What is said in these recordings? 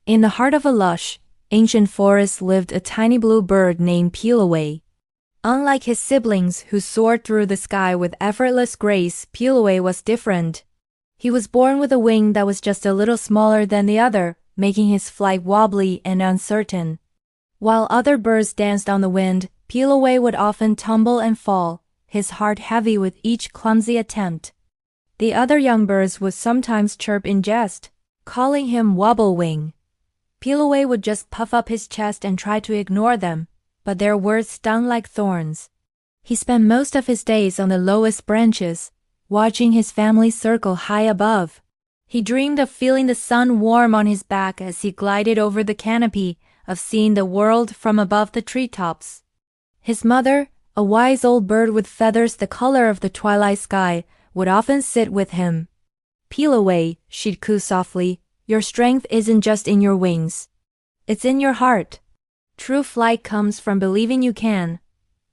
In the heart of a lush, ancient forest lived a tiny blue bird named Peeloway. Unlike his siblings who soared through the sky with effortless grace, Peeloway was different. He was born with a wing that was just a little smaller than the other, making his flight wobbly and uncertain. While other birds danced on the wind, Peeloway would often tumble and fall, his heart heavy with each clumsy attempt. The other young birds would sometimes chirp in jest, calling him Wobblewing. Peeloway would just puff up his chest and try to ignore them, but their words stung like thorns. He spent most of his days on the lowest branches, watching his family circle high above. He dreamed of feeling the sun warm on his back as he glided over the canopy, of seeing the world from above the treetops. His mother, a wise old bird with feathers the color of the twilight sky, would often sit with him. "Peeloway," she'd coo softly, "your strength isn't just in your wings. It's in your heart. True flight comes from believing you can."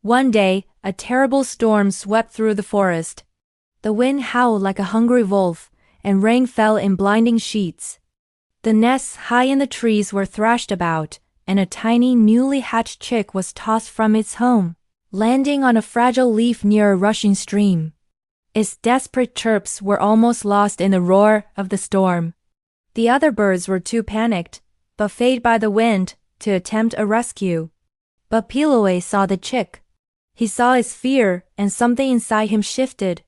One day, a terrible storm swept through the forest. The wind howled like a hungry wolf, and rain fell in blinding sheets. The nests high in the trees were thrashed about, and a tiny newly hatched chick was tossed from its home, landing on a fragile leaf near a rushing stream. Its desperate chirps were almost lost in the roar of the storm. The other birds were too panicked, buffeted by the wind, to attempt a rescue. But Peeloway saw the chick. He saw its fear, and something inside him shifted.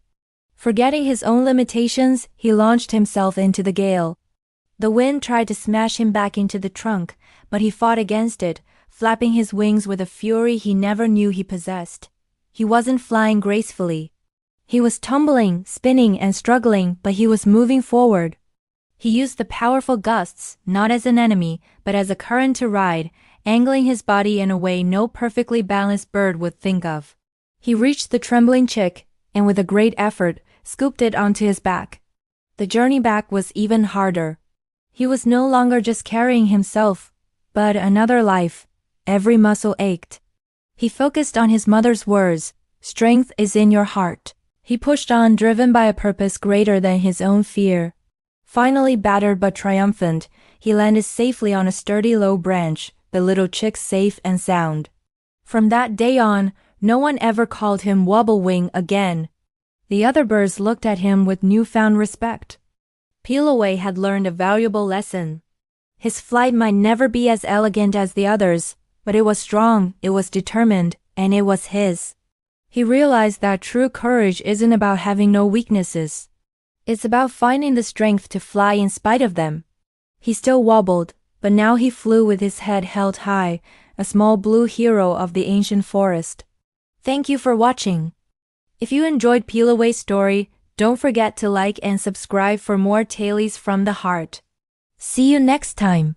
Forgetting his own limitations, he launched himself into the gale. The wind tried to smash him back into the trunk, but he fought against it, flapping his wings with a fury he never knew he possessed. He wasn't flying gracefully. He was tumbling, spinning, and struggling, but he was moving forward. He used the powerful gusts, not as an enemy, but as a current to ride, angling his body in a way no perfectly balanced bird would think of. He reached the trembling chick, and with a great effort, scooped it onto his back. The journey back was even harder. He was no longer just carrying himself, but another life. Every muscle ached. He focused on his mother's words, "Strength is in your heart." He pushed on, driven by a purpose greater than his own fear. Finally battered but triumphant, he landed safely on a sturdy low branch, the little chick safe and sound. From that day on, no one ever called him Wobblewing again. The other birds looked at him with newfound respect. Peeloway had learned a valuable lesson. His flight might never be as elegant as the others, but it was strong, it was determined, and it was his. He realized that true courage isn't about having no weaknesses. It's about finding the strength to fly in spite of them. He still wobbled, but now he flew with his head held high, a small blue hero of the ancient forest. Thank you for watching. If you enjoyed Peeloway's story, don't forget to like and subscribe for more tales from the heart. See you next time.